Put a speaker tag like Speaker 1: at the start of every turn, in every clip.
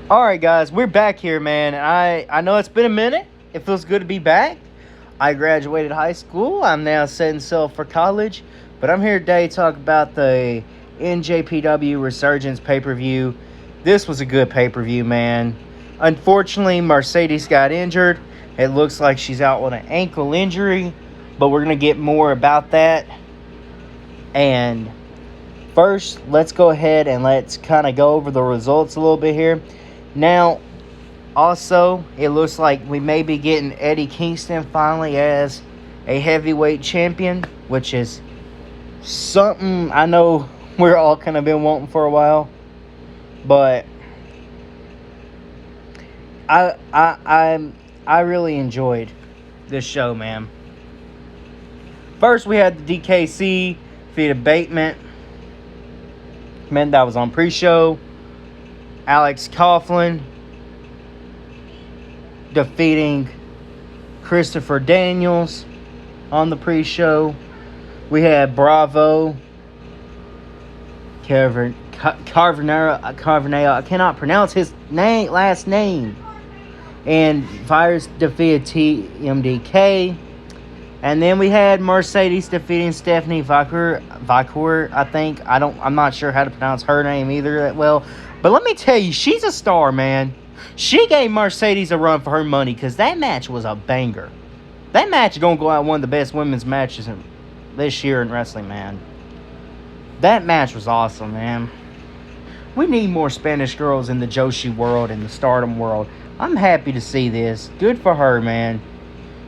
Speaker 1: All right, guys, we're back here, man. I know it's been a minute. It feels good to be back. I graduated high school. I'm now setting sail for college, but I'm here today to talk about the NJPW Resurgence pay-per-view. This was a good pay-per-view, man. Unfortunately, Mercedes got injured. It looks like she's out with an ankle injury, but we're going to get more about that. And first, let's go ahead and let's kind of go over the results a little bit here. Now, also, it looks like we may be getting Eddie Kingston finally as a heavyweight champion, which is something I know we're all kind of been wanting for a while. But I really enjoyed this show, man. First, we had the DKC defeated Bateman. Man, that was on pre-show. Alex Coughlin defeating Christopher Daniels on the pre-show. We had Bravo Carvanero. I cannot pronounce his last name. And Virus defeated TMDK. And then we had Mercedes defeating Stephanie Vacour, I think. I'm not sure how to pronounce her name either that well. But let me tell you, she's a star, man. She gave Mercedes a run for her money because that match was a banger. That match is going to go out one of the best women's matches this year in wrestling, man. That match was awesome, man. We need more Spanish girls in the Joshi world and the Stardom world. I'm happy to see this. Good for her, man.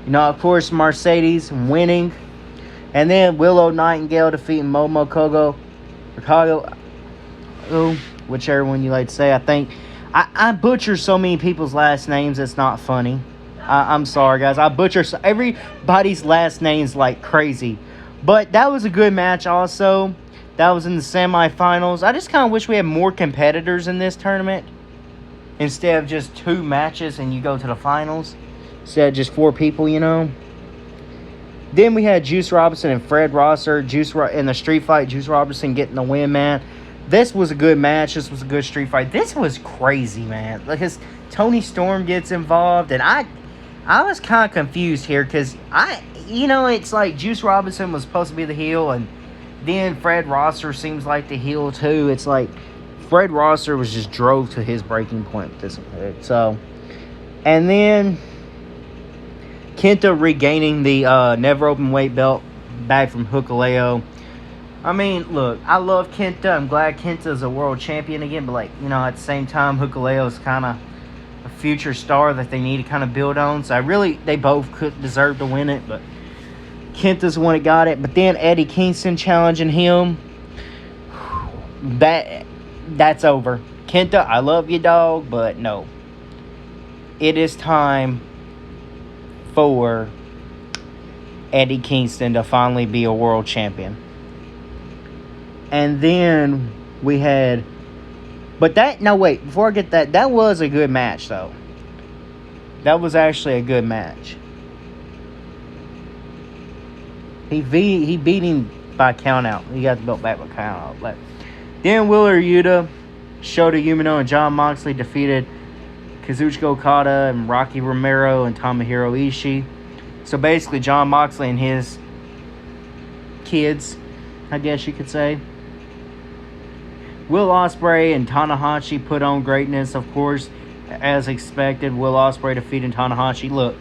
Speaker 1: You know, of course, Mercedes winning. And then Willow Nightingale defeating Momo Kogo. Whichever one you like to say. I think I butcher so many people's last names, it's not funny. I'm sorry, guys. I butcher everybody's last names like crazy. But that was a good match also. That was in the semifinals. I just kind of wish we had more competitors in this tournament. Instead of just 2 matches and you go to the finals. Instead of just 4 people, you know. Then we had Juice Robinson and Fred Rosser. In the street fight, Juice Robinson getting the win, man. This was a good match. This was a good street fight. This was crazy, man. Because Tony Storm gets involved. And I was kind of confused here. Because it's like Juice Robinson was supposed to be the heel. And then Fred Rosser seems like the heel too. It's like Fred Rosser was just drove to his breaking point with this one. So, and then Kenta regaining the Never Open Weight belt back from Hikuleo. I mean, look, I love Kenta. I'm glad Kenta's a world champion again. But, at the same time, Hikuleo is kind of a future star that they need to kind of build on. So, they both could deserve to win it. But Kenta's the one that got it. But then Eddie Kingston challenging him. That's over. Kenta, I love you, dog. But, no. It is time for Eddie Kingston to finally be a world champion. And then we had... before I get that was a good match, though. That was actually a good match. He beat him by count out. He got the belt back by count out. Then Wheeler Yuta, Shota Umino, and Jon Moxley defeated Kazuchika Okada and Rocky Romero and Tomohiro Ishii. So basically, Jon Moxley and his kids, I guess you could say. Will Ospreay and Tanahashi put on greatness, of course, as expected. Will Ospreay defeating Tanahashi. Look,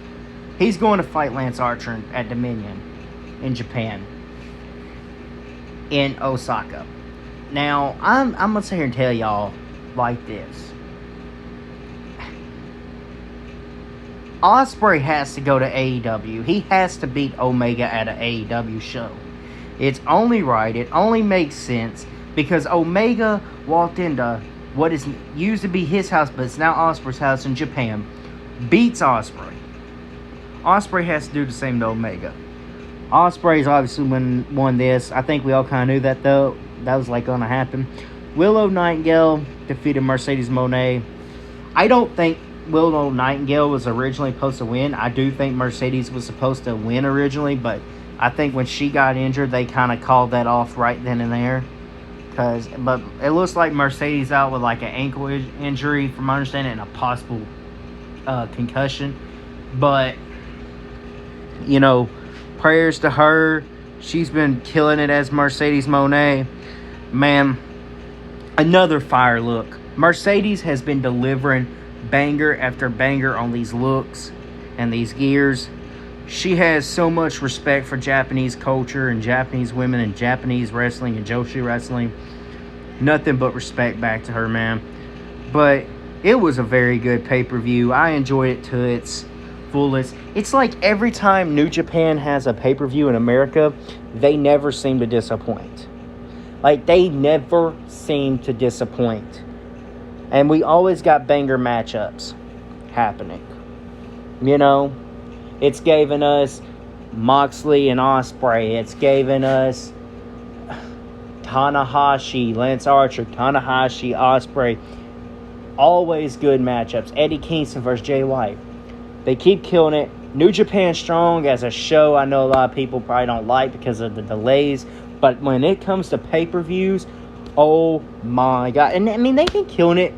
Speaker 1: he's going to fight Lance Archer at Dominion in Japan, in Osaka. Now, I'm going to sit here and tell y'all like this. Ospreay has to go to AEW. He has to beat Omega at an AEW show. It's only right. It only makes sense because Omega walked into what is used to be his house, but it's now Ospreay's house in Japan. Beats Ospreay. Ospreay has to do the same to Omega. Ospreay's obviously won this. I think we all kind of knew that, though. That was going to happen. Willow Nightingale defeated Mercedes Moné. I don't think Willow Nightingale was originally supposed to win. I do think Mercedes was supposed to win originally, but I think when she got injured, they kind of called that off right then and there. But it looks like Mercedes out with like an ankle injury, from my understanding, and a possible concussion. But prayers to her. She's been killing it as Mercedes Moné. Man, another fire look. Mercedes has been delivering banger after banger on these looks and these gears. She has so much respect for Japanese culture and Japanese women and Japanese wrestling and Joshi wrestling. Nothing but respect back to her, man. But it was a very good pay-per-view. I enjoyed it to its fullest. It's like every time New Japan has a pay-per-view in America, they never seem to disappoint. Like, they never seem to disappoint. And we always got banger matchups happening. It's given us Moxley and Ospreay. It's given us Tanahashi, Lance Archer, Tanahashi, Ospreay. Always good matchups. Eddie Kingston versus Jay White. They keep killing it. New Japan Strong as a show, I know a lot of people probably don't like because of the delays. But when it comes to pay-per-views, oh my God. And I mean, they've been killing it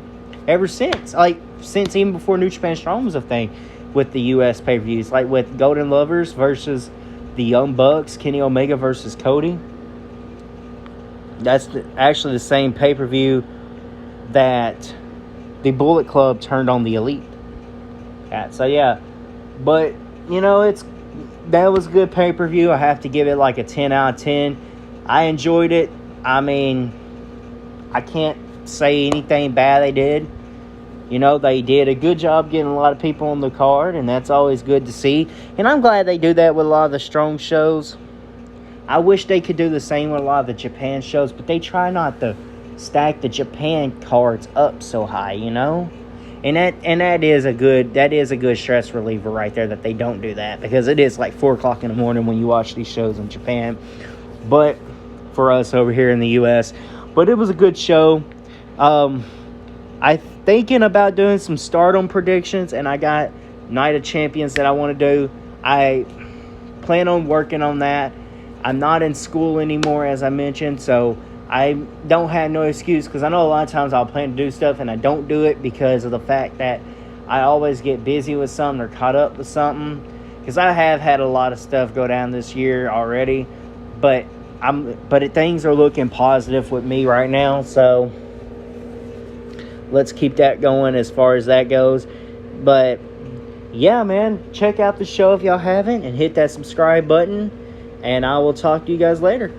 Speaker 1: ever since. Like, since even before New Japan Strong was a thing with the U.S. pay-per-views. Like with Golden Lovers versus the Young Bucks, Kenny Omega versus Cody. That's actually the same pay-per-view that the Bullet Club turned on the Elite at. So, yeah. But, that was a good pay-per-view. I have to give it like a 10 out of 10. I enjoyed it. I mean, I can't say anything bad they did. They did a good job getting a lot of people on the card, and that's always good to see. And I'm glad they do that with a lot of the Strong shows. I wish they could do the same with a lot of the Japan shows, but they try not to stack the Japan cards up so high, And that is a good stress reliever right there, that they don't do that, because it is like 4 o'clock in the morning when you watch these shows in Japan. But for us over here in the U.S., but it was a good show. I thinking about doing some Stardom predictions, and I got Night of Champions that I want to do. I plan on working on that. I'm not in school anymore, as I mentioned, so I don't have no excuse, because I know a lot of times I'll plan to do stuff and I don't do it because of the fact that I always get busy with something or caught up with something, because I have had a lot of stuff go down this year already, but things are looking positive with me right now, so let's keep that going as far as that goes. But yeah, man, check out the show if y'all haven't, and hit that subscribe button, and I will talk to you guys later.